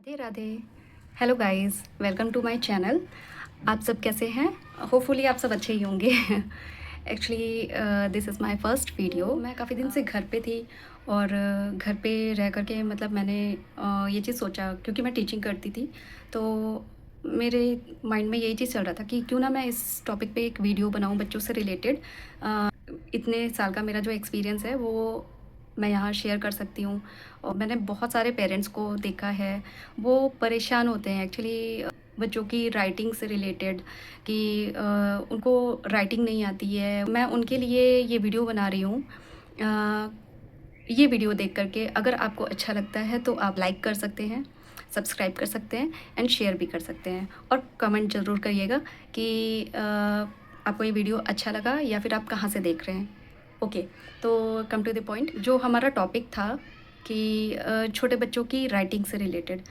Radhe Radhe. Hello guys, welcome to my channel. आप सब कैसे हैं? होपफुली आप सब अच्छे ही होंगे। Actually this is my first video. मैं काफ़ी दिन से घर पे थी और घर पे रह कर के मतलब मैंने ये चीज़ सोचा, क्योंकि मैं टीचिंग करती थी तो मेरे माइंड में यही चीज़ चल रहा था कि क्यों ना मैं इस टॉपिक पे एक वीडियो बनाऊं बच्चों से रिलेटेड। इतने साल का मेरा जो एक्सपीरियंस है वो मैं यहाँ शेयर कर सकती हूँ। और मैंने बहुत सारे पेरेंट्स को देखा है, वो परेशान होते हैं एक्चुअली बच्चों की राइटिंग से रिलेटेड कि उनको राइटिंग नहीं आती है। मैं उनके लिए ये वीडियो बना रही हूँ। ये वीडियो देख करके अगर आपको अच्छा लगता है तो आप लाइक कर सकते हैं, सब्सक्राइब कर सकते हैं एंड शेयर भी कर सकते हैं, और कमेंट ज़रूर करिएगा कि आपको ये वीडियो अच्छा लगा या फिर आप कहाँ से देख रहे हैं। ओके, तो कम टू द पॉइंट, जो हमारा टॉपिक था कि छोटे बच्चों की राइटिंग से रिलेटेड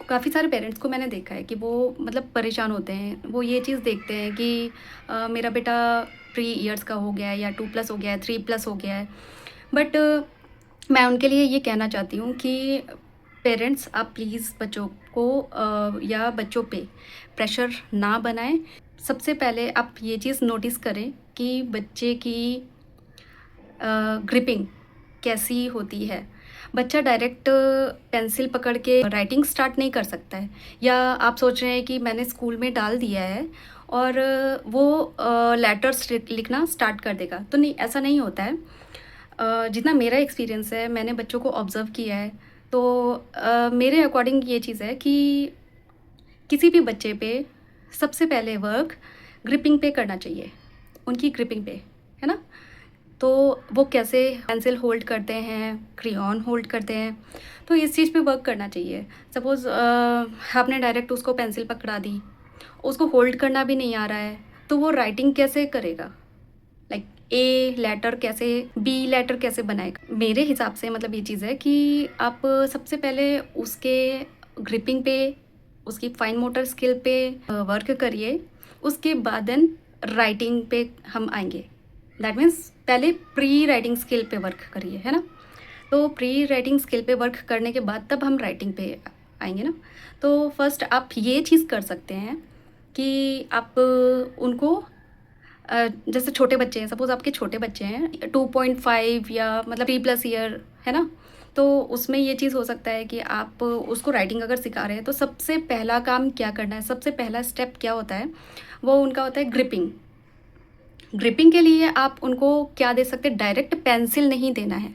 काफ़ी सारे पेरेंट्स को मैंने देखा है कि वो मतलब परेशान होते हैं। वो ये चीज़ देखते हैं कि मेरा बेटा 3 इयर्स का हो गया है या 2+ हो गया है, 3+ हो गया है। बट मैं उनके लिए ये कहना चाहती हूँ कि पेरेंट्स, आप प्लीज़ बच्चों को या बच्चों पे प्रेशर ना बनाएं। सबसे पहले आप ये चीज़ नोटिस करें कि बच्चे की ग्रिपिंग कैसी होती है। बच्चा डायरेक्ट पेंसिल पकड़ के राइटिंग स्टार्ट नहीं कर सकता है। या आप सोच रहे हैं कि मैंने स्कूल में डाल दिया है और वो लेटर्स लिखना स्टार्ट कर देगा, तो नहीं, ऐसा नहीं होता है। जितना मेरा एक्सपीरियंस है, मैंने बच्चों को ऑब्ज़र्व किया है, तो मेरे अकॉर्डिंग ये चीज़ है कि किसी भी बच्चे पे सबसे पहले वर्क ग्रिपिंग पे करना चाहिए, उनकी ग्रिपिंग पे, है ना। तो वो कैसे पेंसिल होल्ड करते हैं, क्रेयॉन होल्ड करते हैं, तो इस चीज़ पे वर्क करना चाहिए। सपोज़ आपने डायरेक्ट उसको पेंसिल पकड़ा दी, उसको होल्ड करना भी नहीं आ रहा है, तो वो राइटिंग कैसे करेगा? लाइक ए लेटर कैसे, बी लेटर कैसे बनाएगा? मेरे हिसाब से मतलब ये चीज़ है कि आप सबसे पहले उसके ग्रिपिंग पे, उसकी फाइन मोटर स्किल पे वर्क करिए, उसके बाद देन राइटिंग पे हम आएंगे। दैट मीन्स पहले प्री राइटिंग स्किल पे वर्क करिए, है ना। तो प्री राइटिंग स्किल पे वर्क करने के बाद तब हम राइटिंग पे आएंगे ना। तो फर्स्ट आप ये चीज़ कर सकते हैं कि आप उनको जैसे छोटे बच्चे हैं, सपोज़ आपके छोटे बच्चे हैं 2.5 या मतलब 3+ ईयर, है ना। तो उसमें ये चीज़ हो सकता है कि आप उसको राइटिंग अगर सिखा रहे हैं तो सबसे पहला काम क्या करना है, सबसे पहला स्टेप क्या होता है, वो उनका होता है ग्रिपिंग। ग्रिपिंग के लिए आप उनको क्या दे सकते हैं, डायरेक्ट पेंसिल नहीं देना है।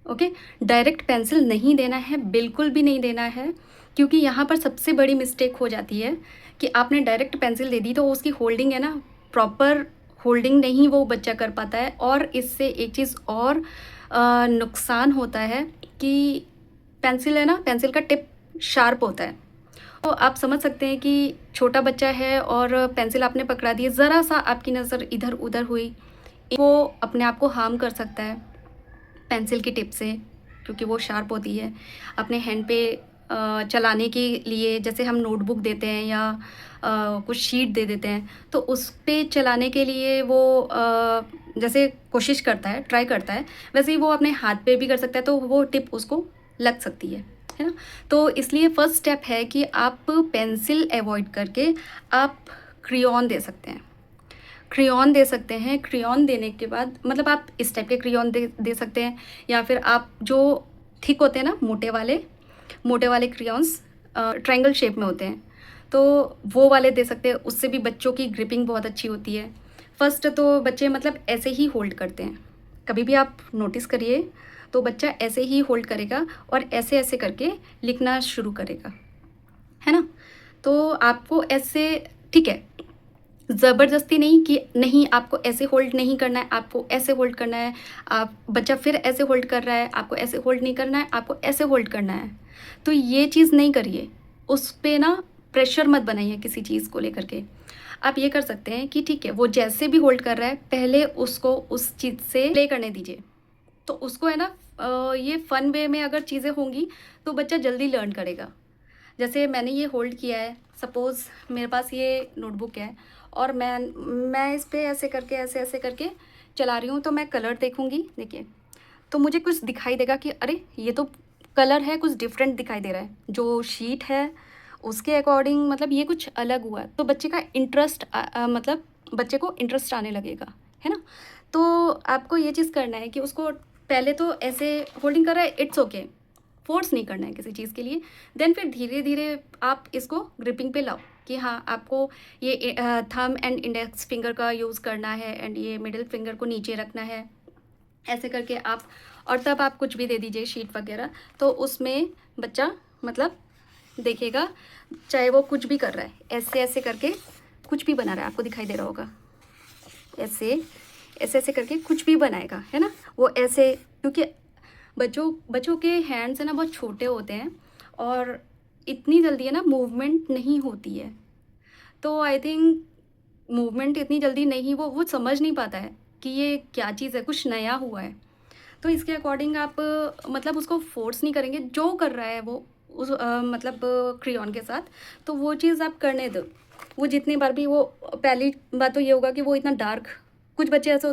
ओके, डायरेक्ट पेंसिल नहीं देना है, बिल्कुल भी नहीं देना है, क्योंकि यहाँ पर सबसे बड़ी मिस्टेक हो जाती है कि आपने डायरेक्ट पेंसिल दे दी तो उसकी होल्डिंग है ना, प्रॉपर होल्डिंग नहीं वो बच्चा कर पाता है। और इससे एक चीज़ और नुकसान होता है कि पेंसिल है ना, पेंसिल का टिप शार्प होता है। तो आप समझ सकते हैं कि छोटा बच्चा है और पेंसिल आपने पकड़ा दी, ज़रा सा आपकी नज़र इधर उधर हुई, वो अपने आप को हार्म कर सकता है पेंसिल की टिप से, क्योंकि वो शार्प होती है। अपने हैंड पे चलाने के लिए जैसे हम नोटबुक देते हैं या कुछ शीट दे देते हैं, तो उस पे चलाने के लिए वो जैसे कोशिश करता है, ट्राई करता है, वैसे ही वो अपने हाथ पे भी कर सकता है, तो वो टिप उसको लग सकती है ना। तो इसलिए फर्स्ट स्टेप है कि आप पेंसिल अवॉइड करके आप क्रेयॉन दे सकते हैं। क्रेयॉन दे सकते हैं, क्रेयॉन देने के बाद मतलब आप इस टाइप के क्रेयॉन दे सकते हैं, या फिर आप जो थिक होते हैं ना, मोटे वाले क्रेयॉन्स ट्रायंगल शेप में होते हैं, तो वो वाले दे सकते हैं। उससे भी बच्चों की ग्रिपिंग बहुत अच्छी होती है। फर्स्ट तो बच्चे मतलब ऐसे ही होल्ड करते हैं, कभी भी आप नोटिस करिए तो बच्चा ऐसे ही होल्ड करेगा और ऐसे ऐसे करके लिखना शुरू करेगा, है ना। तो आपको ऐसे, ठीक है, ज़बरदस्ती नहीं कि नहीं आपको ऐसे होल्ड नहीं करना है, आपको ऐसे होल्ड करना है। आप बच्चा फिर ऐसे होल्ड कर रहा है, आपको ऐसे होल्ड नहीं करना है, आपको ऐसे होल्ड करना है, तो ये चीज़ नहीं करिए। उस पे ना प्रेशर मत बनाइए किसी चीज़ को लेकर के। आप ये कर सकते हैं कि ठीक है, वो जैसे भी होल्ड कर रहा है पहले उसको उस चीज़ से प्ले करने दीजिए। तो उसको है ना ये फ़न वे में अगर चीज़ें होंगी तो बच्चा जल्दी लर्न करेगा। जैसे मैंने ये होल्ड किया है, सपोज़ मेरे पास ये नोटबुक है और मैं इस पे ऐसे करके ऐसे ऐसे करके चला रही हूँ, तो मैं कलर देखूँगी, देखिए, तो मुझे कुछ दिखाई देगा कि अरे ये तो कलर है कुछ डिफरेंट दिखाई दे रहा है, जो शीट है उसके अकॉर्डिंग मतलब ये कुछ अलग हुआ, तो बच्चे का इंटरेस्ट मतलब बच्चे को इंटरेस्ट आने लगेगा, है ना। तो आपको ये चीज़ करना है कि उसको पहले तो ऐसे होल्डिंग कर रहा है, इट्स ओके, फोर्स नहीं करना है किसी चीज़ के लिए। देन फिर धीरे धीरे आप इसको ग्रिपिंग पे लाओ कि हाँ आपको ये थंब एंड इंडेक्स फिंगर का यूज़ करना है एंड ये मिडिल फिंगर को नीचे रखना है, ऐसे करके आप। और तब आप कुछ भी दे दीजिए शीट वगैरह, तो उसमें बच्चा मतलब देखेगा, चाहे वो कुछ भी कर रहा है, ऐसे ऐसे करके कुछ भी बना रहा है, आपको दिखाई दे रहा होगा, ऐसे ऐसे ऐसे करके कुछ भी बनाएगा, है ना। वो ऐसे, क्योंकि बच्चों के हैंड्स है ना बहुत छोटे होते हैं और इतनी जल्दी है ना मूवमेंट नहीं होती है, तो आई थिंक मूवमेंट इतनी जल्दी नहीं, वो समझ नहीं पाता है कि ये क्या चीज़ है, कुछ नया हुआ है। तो इसके अकॉर्डिंग आप मतलब उसको फोर्स नहीं करेंगे, जो कर रहा है वो उस मतलब क्रेयॉन के साथ, तो वो चीज़ आप करने दो। वो जितनी बार भी वो, पहली बात तो ये होगा कि वो इतना डार्क, कुछ बच्चे ऐसे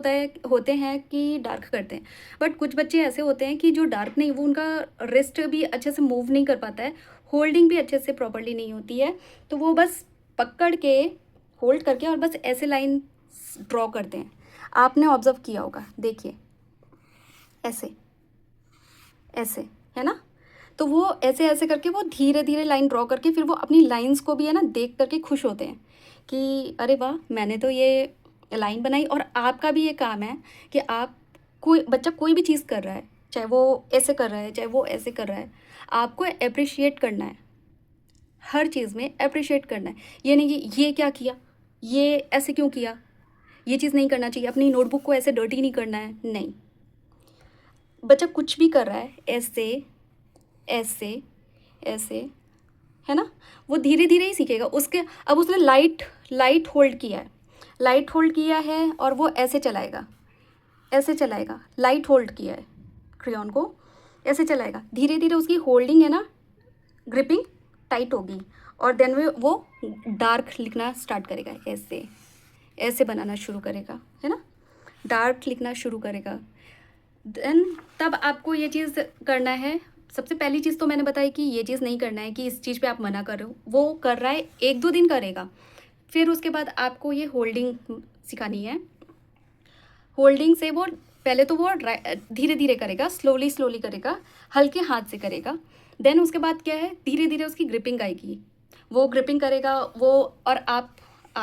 होते हैं कि डार्क करते हैं, बट कुछ बच्चे ऐसे होते हैं कि जो डार्क नहीं, वो उनका रिस्ट भी अच्छे से मूव नहीं कर पाता है, होल्डिंग भी अच्छे से प्रॉपर्ली नहीं होती है, तो वो बस पकड़ के होल्ड करके और बस ऐसे लाइन ड्रॉ करते हैं। आपने ऑब्जर्व किया होगा, देखिए ऐसे ऐसे, है ना। तो वो ऐसे ऐसे करके वो धीरे धीरे लाइन ड्रॉ करके फिर वो अपनी लाइंस को भी है ना देख करके खुश होते हैं कि अरे वाह मैंने तो ये लाइन बनाई। और आपका भी ये काम है कि आप, कोई बच्चा कोई भी चीज़ कर रहा है, चाहे वो ऐसे कर रहा है चाहे वो ऐसे कर रहा है, आपको अप्रिशिएट करना है, हर चीज़ में अप्रिशिएट करना है। ये नहीं कि ये क्या किया, ये ऐसे क्यों किया, ये चीज़ नहीं करना चाहिए, अपनी नोटबुक को ऐसे डर्टी नहीं करना है, नहीं। बच्चा कुछ भी कर रहा है, ऐसे ऐसे ऐसे, है ना, वो धीरे धीरे ही सीखेगा। उसके अब उसने लाइट लाइट होल्ड किया है, लाइट होल्ड किया है और वो ऐसे चलाएगा, ऐसे चलाएगा, लाइट होल्ड किया है क्रेयॉन को, ऐसे चलाएगा, धीरे धीरे उसकी होल्डिंग है ना, ग्रिपिंग टाइट होगी, और देन वो डार्क लिखना स्टार्ट करेगा, ऐसे ऐसे बनाना शुरू करेगा, है ना, डार्क लिखना शुरू करेगा। देन तब आपको ये चीज़ करना है। सबसे पहली चीज़ तो मैंने बताई कि ये चीज़ नहीं करना है कि इस चीज़ पे आप मना कर रहे हो, वो कर रहा है 1-2 दिन करेगा, फिर उसके बाद आपको ये होल्डिंग सिखानी है। होल्डिंग से वो पहले तो वो धीरे धीरे करेगा, स्लोली स्लोली करेगा, हल्के हाथ से करेगा। देन उसके बाद क्या है, धीरे धीरे उसकी ग्रिपिंग आएगी, वो ग्रिपिंग करेगा वो। और आप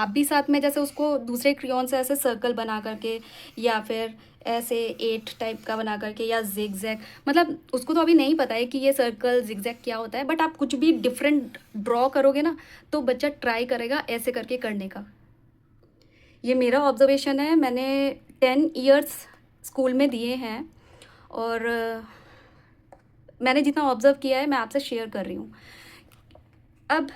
भी साथ में जैसे उसको दूसरे क्रेयॉन से ऐसे सर्कल बना करके या फिर ऐसे 8 टाइप का बना करके या जिग जैग, मतलब उसको तो अभी नहीं पता है कि ये सर्कल जिग जैग क्या होता है, बट आप कुछ भी डिफरेंट ड्रॉ करोगे ना तो बच्चा ट्राई करेगा ऐसे करके करने का। ये मेरा ऑब्जर्वेशन है, मैंने 10 ईयर्स स्कूल में दिए हैं और मैंने जितना ऑब्ज़र्व किया है मैं आपसे शेयर कर रही हूँ। अब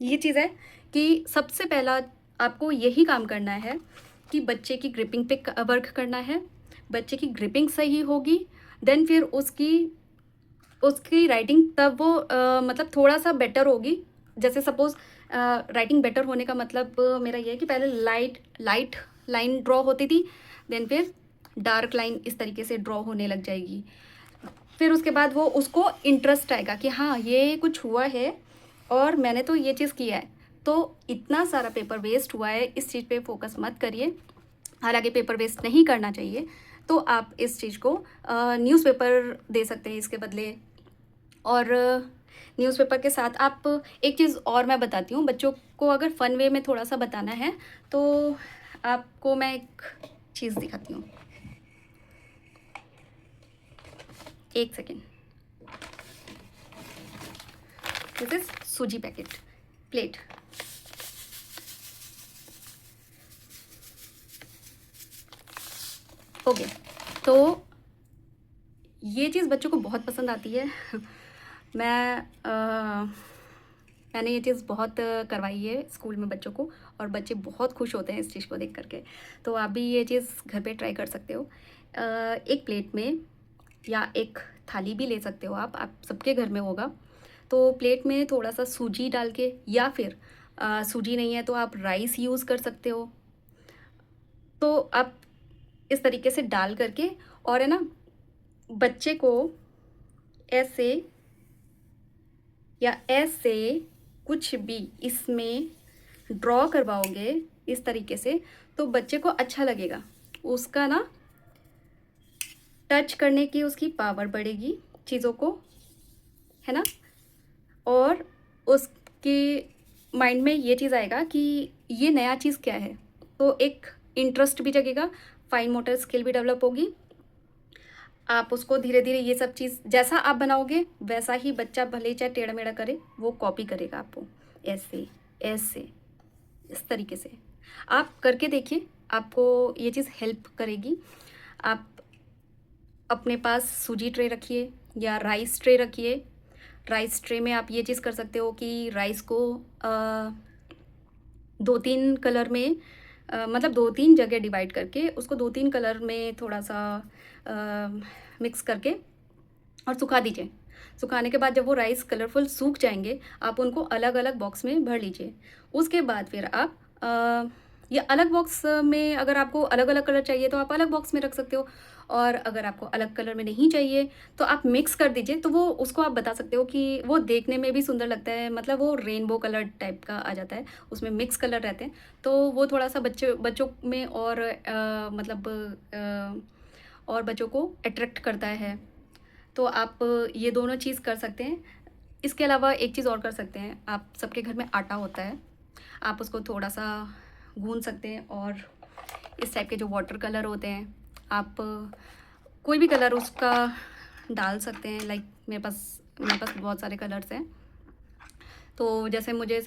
ये चीज़ है कि सबसे पहला आपको यही काम करना है कि बच्चे की ग्रिपिंग पे वर्क करना है। बच्चे की ग्रिपिंग सही होगी, देन फिर उसकी उसकी राइटिंग तब वो मतलब थोड़ा-सा बेटर होगी। जैसे सपोज़ राइटिंग बेटर होने का मतलब मेरा ये है कि पहले लाइट लाइट लाइन ड्रॉ होती थी, देन फिर डार्क लाइन इस तरीके से ड्रॉ होने लग जाएगी। फिर उसके बाद वो उसको इंटरेस्ट आएगा कि हाँ ये कुछ हुआ है और मैंने तो ये चीज़ किया है। तो इतना सारा पेपर वेस्ट हुआ है, इस चीज़ पे फोकस मत करिए। हालांकि पेपर वेस्ट नहीं करना चाहिए, तो आप इस चीज़ को न्यूज़पेपर दे सकते हैं इसके बदले। और न्यूज़पेपर के साथ आप एक चीज़ और मैं बताती हूँ, बच्चों को अगर फ़न वे में थोड़ा सा बताना है तो आपको मैं एक चीज़ दिखाती हूँ, एक सेकेंड। दिस इज सूजी पैकेट प्लेट। ओके, तो ये चीज़ बच्चों को बहुत पसंद आती है। मैंने ये चीज़ बहुत करवाई है स्कूल में बच्चों को, और बच्चे बहुत खुश होते हैं इस चीज़ को देख करके। तो आप भी ये चीज़ घर पे ट्राई कर सकते हो। एक प्लेट में या एक थाली भी ले सकते हो आप सबके घर में होगा। तो प्लेट में थोड़ा सा सूजी डाल के, या फिर सूजी नहीं है तो आप राइस यूज़ कर सकते हो। तो आप इस तरीके से डाल करके, और है ना, बच्चे को ऐसे या ऐसे कुछ भी इसमें ड्रॉ करवाओगे इस तरीके से, तो बच्चे को अच्छा लगेगा। उसका ना टच करने की उसकी पावर बढ़ेगी चीज़ों को, है ना। और उसके माइंड में ये चीज़ आएगा कि ये नया चीज़ क्या है, तो एक इंटरेस्ट भी जगेगा, फाइन मोटर स्किल भी डेवलप होगी। आप उसको धीरे धीरे ये सब चीज़ जैसा आप बनाओगे वैसा ही बच्चा भले ही चाहे टेढ़ा मेढ़ा करे, वो कॉपी करेगा आपको, ऐसे ऐसे इस तरीके से। आप करके देखिए, आपको ये चीज़ हेल्प करेगी। आप अपने पास सूजी ट्रे रखिए या राइस ट्रे रखिए। राइस ट्रे में आप ये चीज़ कर सकते हो कि राइस को 2-3 कलर में मतलब 2-3 जगह डिवाइड करके उसको 2-3 कलर में थोड़ा सा मिक्स करके और सुखा दीजिए। सुखाने के बाद जब वो राइस कलरफुल सूख जाएंगे, आप उनको अलग अलग बॉक्स में भर लीजिए। उसके बाद फिर आप ये अलग बॉक्स में, अगर आपको अलग अलग कलर चाहिए तो आप अलग बॉक्स में रख सकते हो, और अगर आपको अलग कलर में नहीं चाहिए तो आप मिक्स कर दीजिए। तो वो उसको आप बता सकते हो कि वो देखने में भी सुंदर लगता है, मतलब वो रेनबो कलर टाइप का आ जाता है, उसमें मिक्स कलर रहते हैं, तो वो थोड़ा सा बच्चों में और मतलब और बच्चों को अट्रैक्ट करता है। तो आप ये दोनों चीज़ कर सकते हैं। इसके अलावा एक चीज़ और कर सकते हैं, आप सबके घर में आटा होता है, आप उसको थोड़ा सा गूंद सकते हैं, और इस टाइप के जो वाटर कलर होते हैं, आप कोई भी कलर उसका डाल सकते हैं। लाइक मेरे पास बहुत सारे कलर्स हैं। तो जैसे मुझे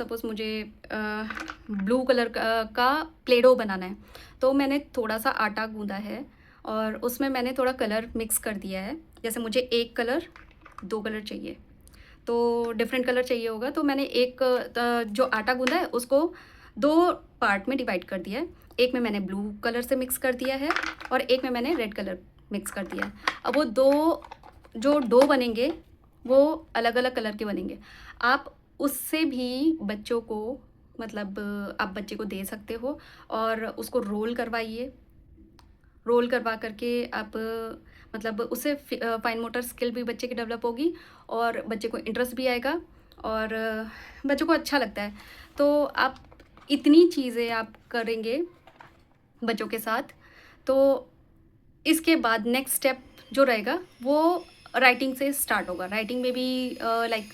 ब्लू कलर का प्ले डो बनाना है, तो मैंने थोड़ा सा आटा गूंदा है और उसमें मैंने थोड़ा कलर मिक्स कर दिया है। जैसे मुझे एक कलर, दो कलर चाहिए, तो डिफरेंट कलर चाहिए होगा, तो मैंने एक जो आटा गूंदा है उसको दो पार्ट में डिवाइड कर दिया है। एक में मैंने ब्लू कलर से मिक्स कर दिया है और एक में मैंने रेड कलर मिक्स कर दिया है। अब वो दो जो डो बनेंगे वो अलग अलग कलर के बनेंगे। आप उससे भी बच्चों को, मतलब आप बच्चे को दे सकते हो, और उसको रोल करवाइए। रोल करवा करके आप मतलब उससे फाइन मोटर स्किल भी बच्चे की डेवलप होगी, और बच्चे को इंटरेस्ट भी आएगा, और बच्चों को अच्छा लगता है। तो आप इतनी चीज़ें आप करेंगे बच्चों के साथ, तो इसके बाद नेक्स्ट स्टेप जो रहेगा वो राइटिंग से स्टार्ट होगा। राइटिंग में भी लाइक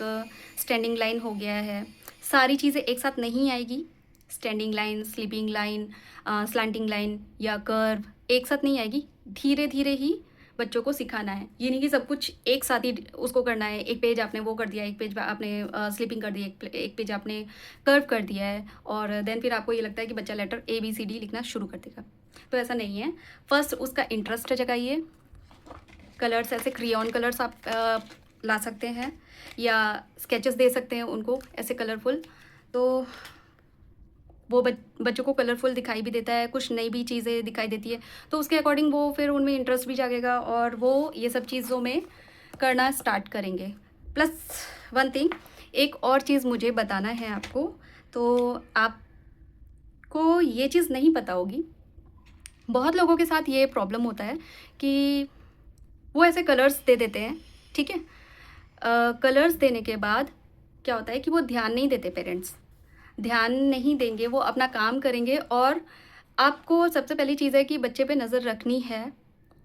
स्टैंडिंग लाइन हो गया है, सारी चीज़ें एक साथ नहीं आएगी। Standing line, sleeping line, slanting line या कर्व एक साथ नहीं आएगी। धीरे धीरे ही बच्चों को सिखाना है, ये नहीं कि सब कुछ एक साथ ही उसको करना है। एक पेज आपने वो कर दिया, एक पेज आपने स्लीपिंग कर दी, एक पेज आपने कर्व कर दिया है, और देन फिर आपको ये लगता है कि बच्चा लेटर ABCD लिखना शुरू कर देगा। तो ऐसा नहीं है। फर्स्ट उसका इंटरेस्ट जगाइए। कलर्स ऐसे क्रियॉन कलर्स आप ला सकते हैं, या स्केचेस दे सकते हैं उनको ऐसे कलरफुल। तो वो बच्चों को कलरफुल दिखाई भी देता है, कुछ नई भी चीज़ें दिखाई देती है, तो उसके अकॉर्डिंग वो फिर उनमें इंटरेस्ट भी जागेगा और वो ये सब चीज़ों में करना स्टार्ट करेंगे। प्लस वन थिंग, एक और चीज़ मुझे बताना है आपको। तो आपको ये चीज़ नहीं पता होगी, बहुत लोगों के साथ ये प्रॉब्लम होता है कि वो ऐसे कलर्स दे देते हैं, ठीक है। कलर्स देने के बाद क्या होता है कि वो ध्यान नहीं देते, पेरेंट्स ध्यान नहीं देंगे, वो अपना काम करेंगे, और आपको सबसे पहली चीज़ है कि बच्चे पे नज़र रखनी है,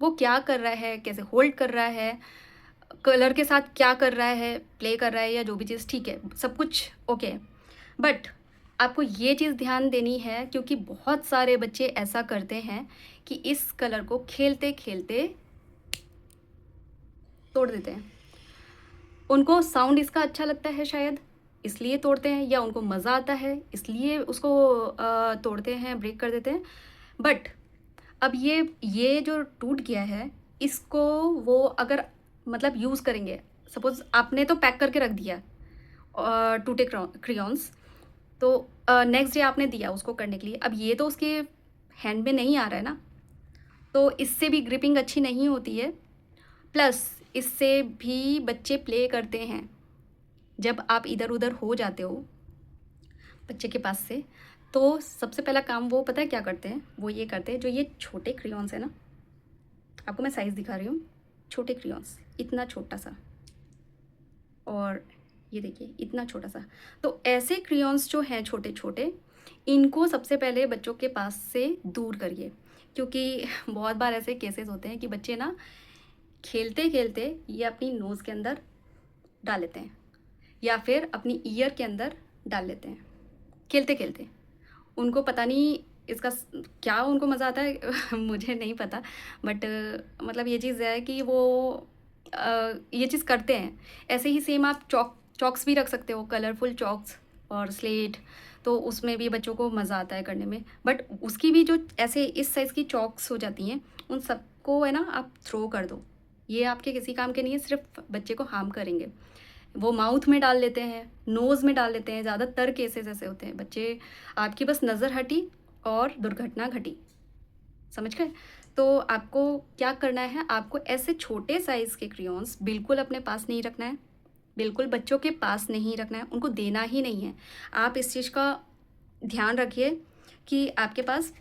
वो क्या कर रहा है, कैसे होल्ड कर रहा है, कलर के साथ क्या कर रहा है, प्ले कर रहा है या जो भी चीज़, ठीक है, सब कुछ ओके। बट आपको ये चीज़ ध्यान देनी है, क्योंकि बहुत सारे बच्चे ऐसा करते हैं कि इस कलर को खेलते खेलते तोड़ देते हैं। उनको साउंड इसका अच्छा लगता है शायद, इसलिए तोड़ते हैं, या उनको मज़ा आता है इसलिए उसको तोड़ते हैं, ब्रेक कर देते हैं। बट अब ये जो टूट गया है, इसको वो अगर मतलब यूज़ करेंगे, सपोज़ आपने तो पैक करके रख दिया टूटे क्रियॉन्स, तो नेक्स्ट डे आपने दिया उसको करने के लिए, अब ये तो उसके हैंड में नहीं आ रहा है ना, तो इससे भी ग्रिपिंग अच्छी नहीं होती है। प्लस इससे भी बच्चे प्ले करते हैं, जब आप इधर उधर हो जाते हो बच्चे के पास से, तो सबसे पहला काम वो पता है क्या करते हैं, वो ये करते हैं, जो ये छोटे क्रेयॉन्स है ना, आपको मैं साइज़ दिखा रही हूँ, छोटे क्रेयॉन्स इतना छोटा सा, और ये देखिए इतना छोटा सा। तो ऐसे क्रेयॉन्स जो हैं छोटे छोटे, इनको सबसे पहले बच्चों के पास से दूर करिए, क्योंकि बहुत बार ऐसे केसेस होते हैं कि बच्चे ना खेलते खेलते ये अपनी नोज़ के अंदर डाल लेते हैं या फिर अपनी ईयर के अंदर डाल लेते हैं खेलते खेलते। उनको पता नहीं इसका क्या उनको मज़ा आता है मुझे नहीं पता, बट मतलब ये चीज़ है कि वो ये चीज़ करते हैं। ऐसे ही सेम आप चॉक्स भी रख सकते हो, कलरफुल चॉक्स और स्लेट, तो उसमें भी बच्चों को मज़ा आता है करने में। बट उसकी भी जो ऐसे इस साइज़ की चॉक्स हो जाती हैं, उन सबको है ना आप थ्रो कर दो। ये आपके किसी काम के नहीं है, सिर्फ बच्चे को हार्म करेंगे। वो माउथ में डाल लेते हैं, नोज़ में डाल लेते हैं, ज़्यादातर केसेस ऐसे होते हैं। बच्चे आपकी बस नज़र हटी और दुर्घटना घटी, समझ गए? तो आपको क्या करना है, आपको ऐसे छोटे साइज़ के क्रेयॉन्स बिल्कुल अपने पास नहीं रखना है, बिल्कुल बच्चों के पास नहीं रखना है, उनको देना ही नहीं है। आप इस चीज़ का ध्यान रखिए कि आपके पास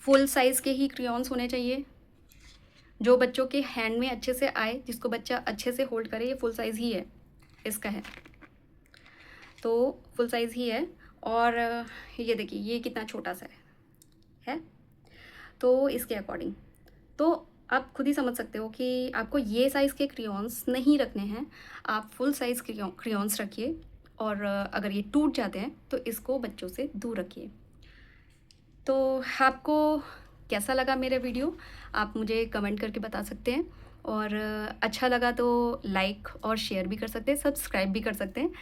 फुल साइज़ के ही क्रेयॉन्स होने चाहिए, जो बच्चों के हैंड में अच्छे से आए, जिसको बच्चा अच्छे से होल्ड करे। ये फुल साइज़ ही है, इसका है, तो फुल साइज़ ही है। और ये देखिए ये कितना छोटा सा है, तो इसके अकॉर्डिंग तो आप खुद ही समझ सकते हो कि आपको ये साइज़ के क्रेयॉन्स नहीं रखने हैं। आप फुल साइज़ क्रेयॉन्स रखिए, और अगर ये टूट जाते हैं तो इसको बच्चों से दूर रखिए। तो आपको कैसा लगा मेरा वीडियो, आप मुझे कमेंट करके बता सकते हैं, और अच्छा लगा तो लाइक और शेयर भी कर सकते हैं, सब्सक्राइब भी कर सकते हैं।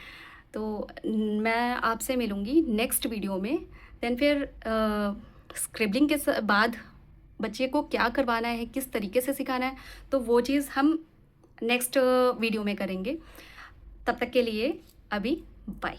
तो मैं आपसे मिलूँगी नेक्स्ट वीडियो में। देन फिर स्क्रिबलिंग के बाद बच्चे को क्या करवाना है, किस तरीके से सिखाना है, तो वो चीज़ हम नेक्स्ट वीडियो में करेंगे। तब तक के लिए अभी बाय।